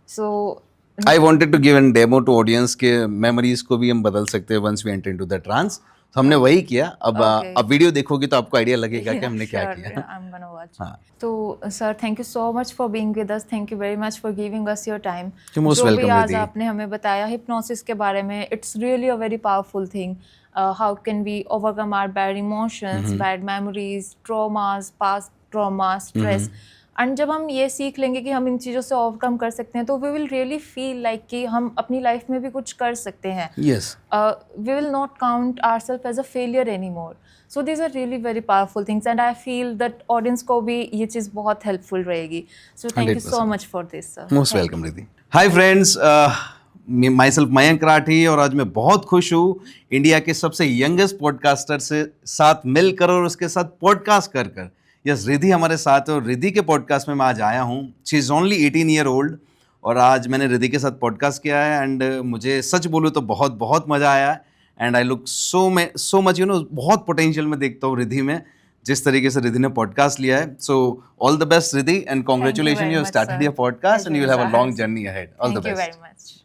So I wanted to give a demo to audience के memories को भी हम बदल सकते हैं once we enter into the trance. तो हमने वही किया. अब Okay. अब वीडियो देखोगे तो आपको आइडिया लगेगा कि हमने क्या किया. I'm gonna watch. हाँ. तो sir, thank you so much for being with us. Thank you very much for giving us your time. You're most जो भी welcome, आज Riddhi. आपने हमें बताया हिप्नोसिस के बारे में, it's really a very powerful thing. How can we overcome our bad emotions, bad memories, traumas, past trauma, stress. And जब हम ये सीख लेंगे कि हम इन चीज़ों से ओवरकम कर सकते हैं, तो we will really feel like कि हम अपनी लाइफ में भी कुछ कर सकते हैं. Yes. We will not count ourselves as a failure anymore. So these are really very powerful things, and I feel that audience को भी ये चीज़ बहुत helpful रहेगी. So thank you so 100%. much for this, sir. Most welcome, Riddhi. Hi friends, myself Mayank Rathi, और आज मैं बहुत खुश हूँ इंडिया के सबसे यंगेस्ट पॉडकास्टर से साथ मिलकर और उसके साथ पॉडकास्ट कर कर. यस, रिद्धि हमारे साथ है और रिद्धि के पॉडकास्ट में मैं आज आया हूँ. She is only 18 year old और आज मैंने रिद्धि के साथ पॉडकास्ट किया है. एंड मुझे सच बोलूँ तो बहुत बहुत मज़ा आया. And I look so much बहुत पोटेंशियल में देखता हूँ रिद्धि में, जिस तरीके से रिद्धि ने पॉडकास्ट लिया है. So all the best Riddhi, and congratulation, very you have much, started sir. Your podcast and you will have a Thank you, long sir. Journey ahead. All the Thank you best. very much.